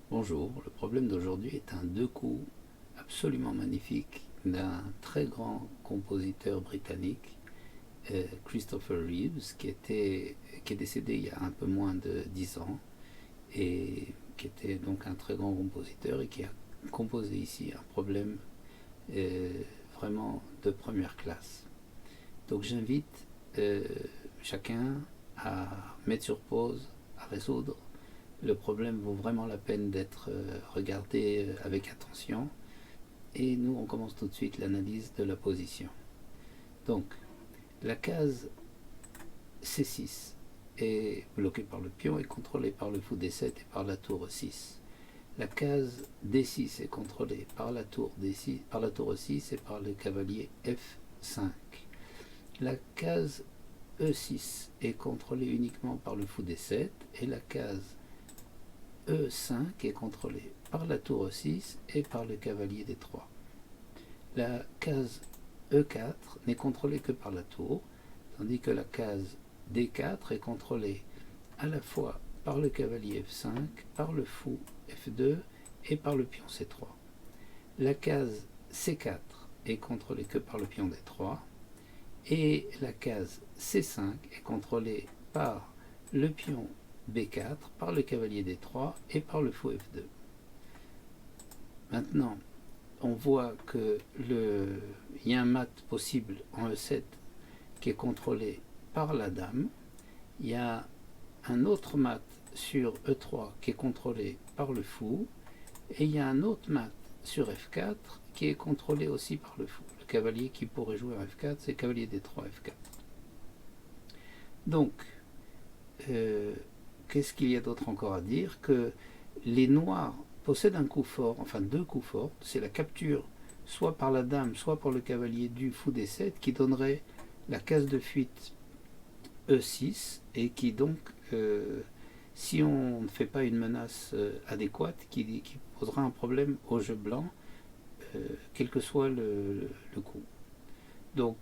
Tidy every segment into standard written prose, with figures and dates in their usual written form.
Bonjour, le problème d'aujourd'hui est un deux coups absolument magnifique d'un très grand compositeur britannique, Christopher Reeves, qui est décédé il y a un peu moins de 10 ans et qui était donc un très grand compositeur et qui a composé ici un problème euh, vraiment de première classe. Donc j'invite euh, chacun à mettre sur pause, à résoudre. Le problème vaut vraiment la peine d'être regardé avec attention. Et nous, on commence tout de suite l'analyse de la position. Donc, la case C6 est bloquée par le pion et contrôlée par le fou D7 et par la tour E6. La case D6 est contrôlée par la tour D6, par la tour E6 et par le cavalier F5. La case E6 est contrôlée uniquement par le fou D7 et la case E5 est contrôlée par la tour E6 et par le cavalier D3. La case E4 n'est contrôlée que par la tour, tandis que la case D4 est contrôlée à la fois par le cavalier F5, par le fou F2 et par le pion C3. La case C4 est contrôlée que par le pion D3 et la case C5 est contrôlée par le pion B4, par le cavalier D3 et par le fou F2. Maintenant, on voit qu'il y a un mat possible en E7 qui est contrôlé par la dame. Il y a un autre mat sur E3 qui est contrôlé par le fou. Et il y a un autre mat sur F4 qui est contrôlé aussi par le fou. Le cavalier qui pourrait jouer en F4, c'est cavalier D3, F4. Donc, qu'est-ce qu'il y a d'autre encore à dire? Que les noirs possèdent un coup fort, enfin deux coups forts, c'est la capture soit par la dame, soit par le cavalier du fou D7 qui donnerait la case de fuite E6 et qui donc, si on ne fait pas une menace adéquate, qui posera un problème au jeu blanc, quel que soit le coup. Donc,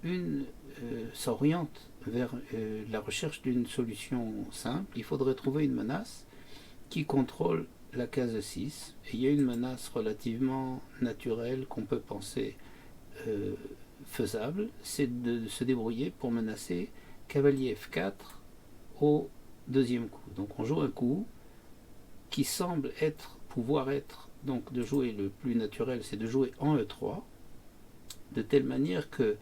une s'oriente vers la recherche d'une solution simple. Il faudrait trouver une menace qui contrôle la case 6. Et il y a une menace relativement naturelle qu'on peut penser faisable, c'est de se débrouiller pour menacer cavalier F4 au deuxième coup. Donc on joue un coup qui semble pouvoir être, donc de jouer le plus naturel, c'est de jouer en E3, de telle manière que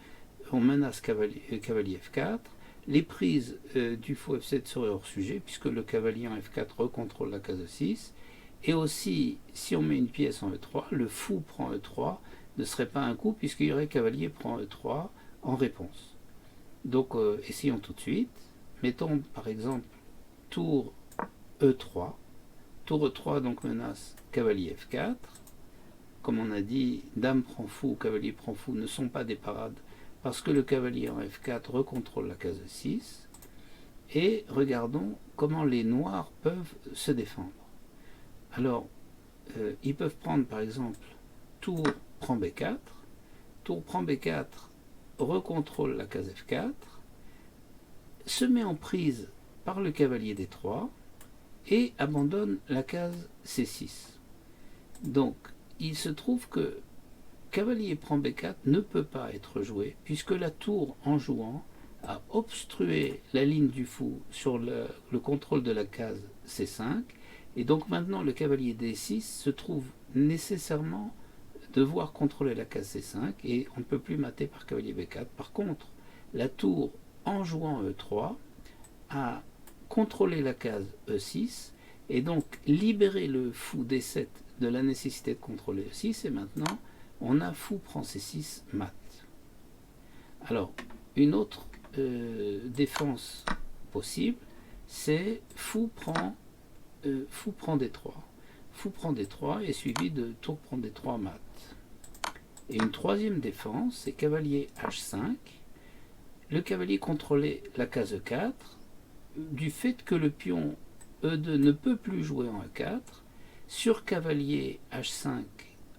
on menace cavalier F4, les prises du fou F7 seraient hors sujet, puisque le cavalier en F4 recontrôle la case 6, et aussi, si on met une pièce en E3, le fou prend E3, ne serait pas un coup, puisqu'il y aurait cavalier prend E3 en réponse. Donc, essayons tout de suite. Mettons, par exemple, tour E3. Tour E3, donc, menace cavalier F4. Comme on a dit, dame prend fou, cavalier prend fou ne sont pas des parades parce que le cavalier en F4 recontrôle la case 6. Et regardons comment les noirs peuvent se défendre. Alors, ils peuvent prendre par exemple tour prend B4, tour prend B4 recontrôle la case F4, se met en prise par le cavalier D3 et abandonne la case C6. Donc, il se trouve que cavalier prend B4 ne peut pas être joué puisque la tour, en jouant, a obstrué la ligne du fou sur le contrôle de la case C5 et donc maintenant le cavalier D6 se trouve nécessairement devoir contrôler la case C5 et on ne peut plus mater par cavalier B4. Par contre, la tour, en jouant E3, a contrôlé la case E6 et donc libéré le fou D7 de la nécessité de contrôler E6 et maintenant on a fou prend C6 mat. Alors, une autre défense possible, c'est fou prend D3. Fou prend D3 est suivi de tour prend D3 mat. Et une troisième défense, c'est cavalier H5. Le cavalier contrôlait la case E4 du fait que le pion E2 ne peut plus jouer en E4. Sur cavalier H5,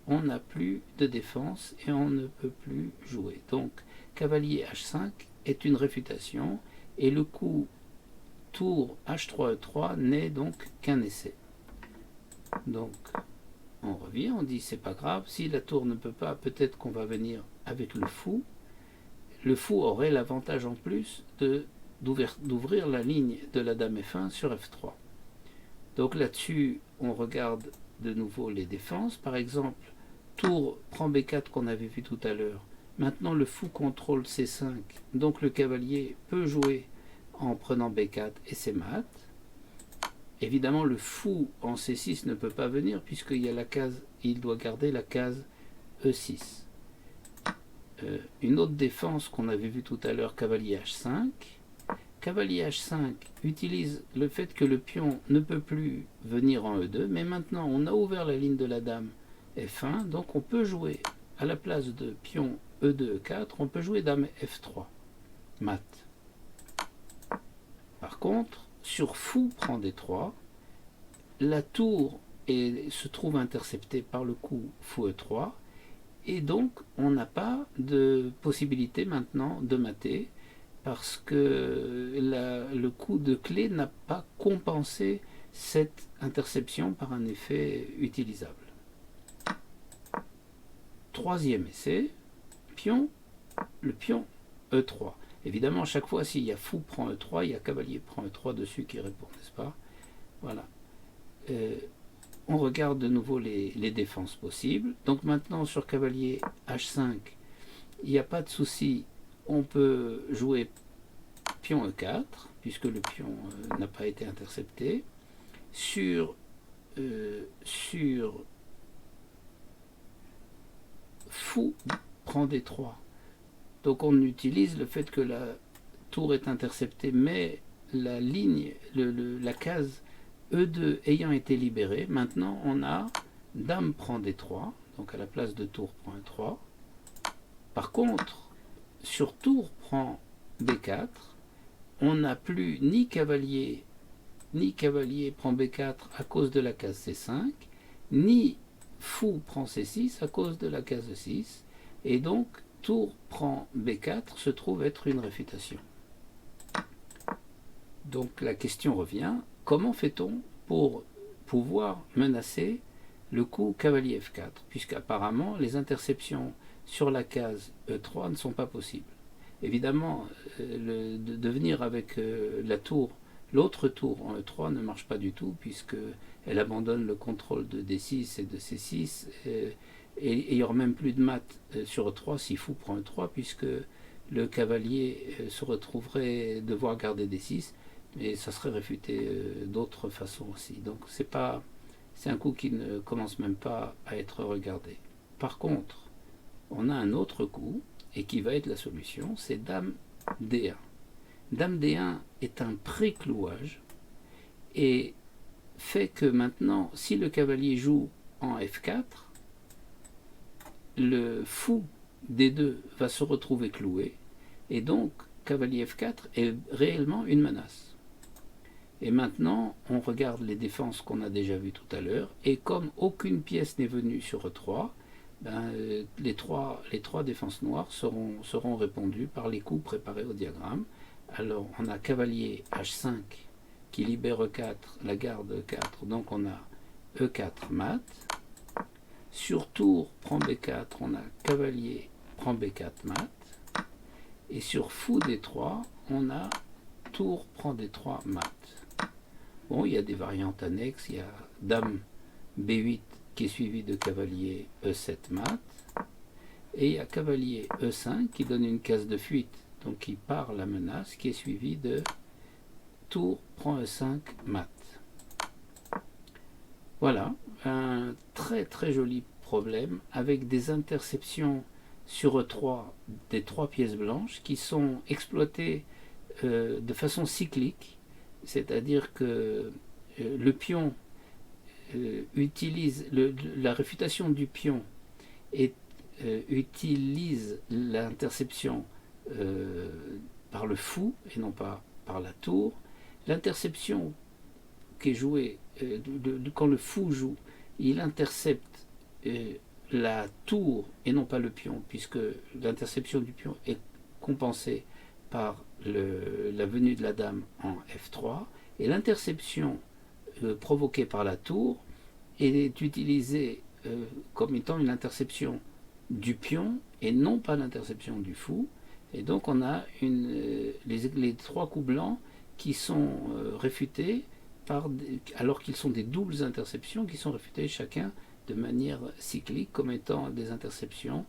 on n'a plus de défense et on ne peut plus jouer. Donc cavalier H5 est une réfutation et le coup tour H3 E3 n'est donc qu'un essai. Donc on revient, on dit c'est pas grave, si la tour ne peut pas, peut-être qu'on va venir avec le fou. Le fou aurait l'avantage en plus d'ouvrir la ligne de la dame F1 sur F3. Donc là-dessus, on regarde de nouveau les défenses. Par exemple, tour prend B4 qu'on avait vu tout à l'heure. Maintenant, le fou contrôle C5. Donc le cavalier peut jouer en prenant B4 et c'est mat. Évidemment, le fou en C6 ne peut pas venir puisqu'il y a la case, il doit garder la case E6. Une autre défense qu'on avait vue tout à l'heure, cavalier H5. Cavalier H5 utilise le fait que le pion ne peut plus venir en E2, mais maintenant on a ouvert la ligne de la dame F1, donc on peut jouer à la place de pion E2, E4, on peut jouer dame F3, mat. Par contre, sur fou prend D3, la tour se trouve interceptée par le coup fou E3, et donc on n'a pas de possibilité maintenant de mater, parce que le coup de clé n'a pas compensé cette interception par un effet utilisable. Troisième essai, le pion E3. Évidemment, chaque fois, s'il y a fou prend E3, il y a cavalier prend E3 dessus qui répond, n'est-ce pas? Voilà. On regarde de nouveau les défenses possibles. Donc maintenant, sur cavalier H5, il n'y a pas de souci. On peut jouer pion E4, puisque le pion n'a pas été intercepté. Sur fou prend D3. Donc on utilise le fait que la tour est interceptée, mais la ligne, la case E2 ayant été libérée, maintenant on a dame prend D3, donc à la place de tour prend E3. Par contre, sur tour prend B4, on n'a plus ni cavalier prend B4 à cause de la case C5, ni fou prend C6 à cause de la case 6, et donc tour prend B4 se trouve être une réfutation. Donc la question revient, comment fait-on pour pouvoir menacer le coup cavalier F4, puisqu'apparemment les interceptions sur la case E3 ne sont pas possibles. Évidemment, de venir avec la tour, l'autre tour en E3 ne marche pas du tout, puisqu'elle abandonne le contrôle de D6 et de C6, et il n'y aura même plus de mat sur E3 si fou prend E3, puisque le cavalier se retrouverait devoir garder D6, mais ça serait réfuté d'autres façons aussi. Donc c'est un coup qui ne commence même pas à être regardé. Par contre, on a un autre coup, et qui va être la solution, c'est dame D1. Dame D1 est un pré-clouage, et fait que maintenant, si le cavalier joue en F4, le fou D2 va se retrouver cloué, et donc cavalier F4 est réellement une menace. Et maintenant, on regarde les défenses qu'on a déjà vues tout à l'heure, et comme aucune pièce n'est venue sur E3, les trois défenses noires seront répondues par les coups préparés au diagramme. Alors, on a cavalier H5 qui libère E4, la garde E4, donc on a E4 mat. Sur tour prend B4, on a cavalier prend B4 mat. Et sur fou D3, on a tour prend D3 mat. Bon, il y a des variantes annexes, il y a dame B8 qui est suivi de cavalier E7 mat, et il y a cavalier E5 qui donne une case de fuite, donc qui part la menace, qui est suivi de tour prend E5 mat. Voilà, un très très joli problème avec des interceptions sur E3 des trois pièces blanches qui sont exploitées de façon cyclique, c'est-à-dire que le pion utilise la réfutation du pion et utilise l'interception par le fou et non pas par la tour. L'interception qui est jouée quand le fou joue, il intercepte la tour et non pas le pion, puisque l'interception du pion est compensée par la venue de la dame en F3, et l'interception provoquée par la tour est utilisé comme étant une interception du pion et non pas l'interception du fou. Et donc on a les trois coups blancs qui sont réfutés alors qu'ils sont des doubles interceptions qui sont réfutées chacun de manière cyclique comme étant des interceptions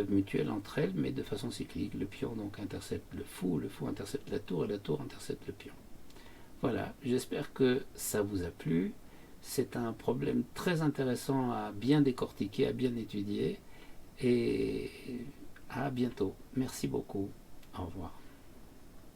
mutuelles entre elles, mais de façon cyclique. Le pion donc intercepte le fou intercepte la tour et la tour intercepte le pion. Voilà, j'espère que ça vous a plu. C'est un problème très intéressant à bien décortiquer, à bien étudier. Et à bientôt. Merci beaucoup. Au revoir.